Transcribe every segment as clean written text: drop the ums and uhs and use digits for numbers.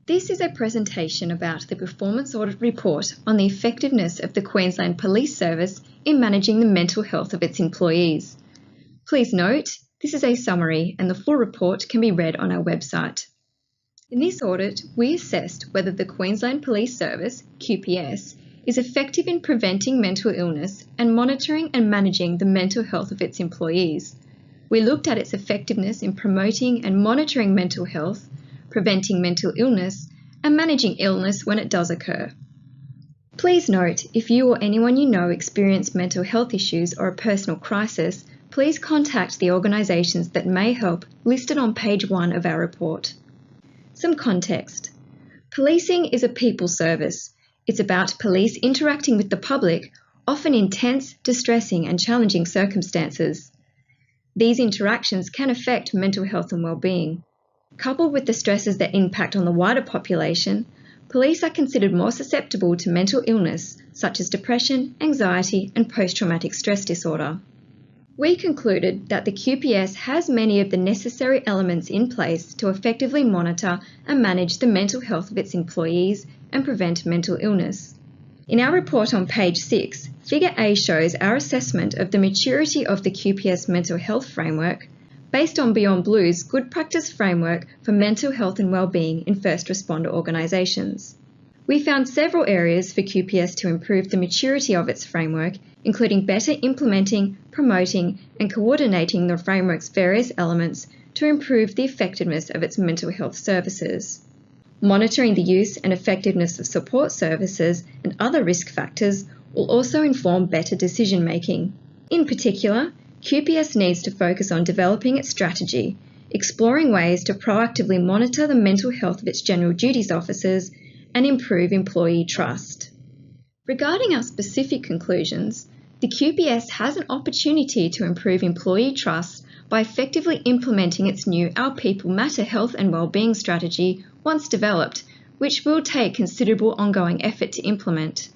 This is a presentation about the Performance Audit Report on the effectiveness of the Queensland Police Service in managing the mental health of its employees. Please note, this is a summary and the full report can be read on our website. In this audit, we assessed whether the Queensland Police Service, QPS, is effective in preventing mental illness and monitoring and managing the mental health of its employees. We looked at its effectiveness in promoting and monitoring mental health, preventing mental illness, and managing illness when it does occur. Please note, if you or anyone you know experience mental health issues or a personal crisis, please contact the organisations that may help listed on page 1 of our report. Some context. Policing is a people service. It's about police interacting with the public, often in tense, distressing and challenging circumstances. These interactions can affect mental health and wellbeing. Coupled with the stresses that impact on the wider population, police are considered more susceptible to mental illness such as depression, anxiety and post-traumatic stress disorder. We concluded that the QPS has many of the necessary elements in place to effectively monitor and manage the mental health of its employees and prevent mental illness. In our report on page 6, Figure A shows our assessment of the maturity of the QPS mental health framework based on Beyond Blue's Good Practice Framework for Mental Health and Wellbeing in First Responder Organisations. We found several areas for QPS to improve the maturity of its framework, including better implementing, promoting and coordinating the framework's various elements to improve the effectiveness of its mental health services. Monitoring the use and effectiveness of support services and other risk factors will also inform better decision making. In particular, QPS needs to focus on developing its strategy, exploring ways to proactively monitor the mental health of its general duties officers and improve employee trust. Regarding our specific conclusions, the QPS has an opportunity to improve employee trust by effectively implementing its new Our People Matter health and wellbeing strategy once developed, which will take considerable ongoing effort to implement.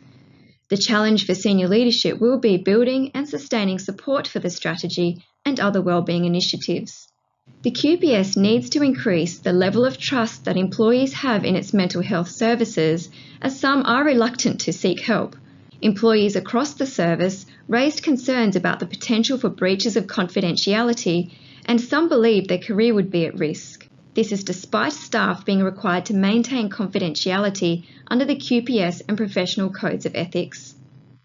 The challenge for senior leadership will be building and sustaining support for the strategy and other wellbeing initiatives. The QPS needs to increase the level of trust that employees have in its mental health services, as some are reluctant to seek help. Employees across the service raised concerns about the potential for breaches of confidentiality, and some believed their career would be at risk. This is despite staff being required to maintain confidentiality under the QPS and professional codes of ethics.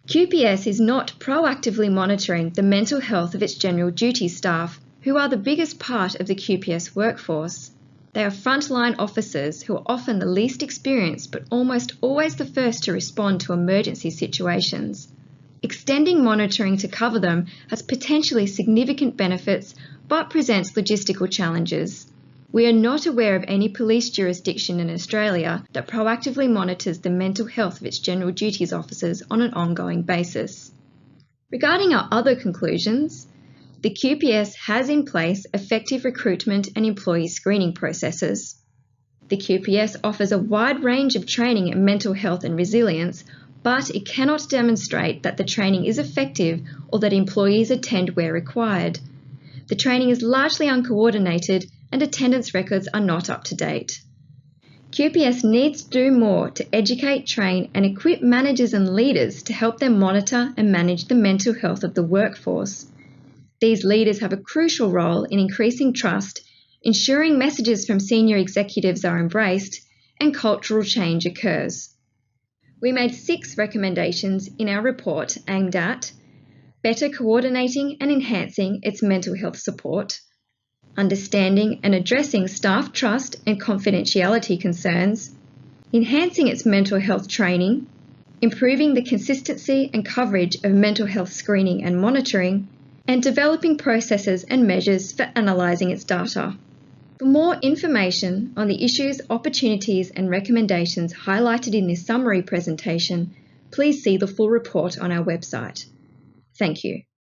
QPS is not proactively monitoring the mental health of its general duty staff, who are the biggest part of the QPS workforce. They are frontline officers who are often the least experienced but almost always the first to respond to emergency situations. Extending monitoring to cover them has potentially significant benefits but presents logistical challenges. We are not aware of any police jurisdiction in Australia that proactively monitors the mental health of its general duties officers on an ongoing basis. Regarding our other conclusions, the QPS has in place effective recruitment and employee screening processes. The QPS offers a wide range of training in mental health and resilience, but it cannot demonstrate that the training is effective or that employees attend where required. The training is largely uncoordinated and attendance records are not up to date. QPS needs to do more to educate, train and equip managers and leaders to help them monitor and manage the mental health of the workforce. These leaders have a crucial role in increasing trust, ensuring messages from senior executives are embraced, and cultural change occurs. We made 6 recommendations in our report aimed at better coordinating and enhancing its mental health support, understanding and addressing staff trust and confidentiality concerns, enhancing its mental health training, improving the consistency and coverage of mental health screening and monitoring, and developing processes and measures for analysing its data. For more information on the issues, opportunities and recommendations highlighted in this summary presentation, please see the full report on our website. Thank you.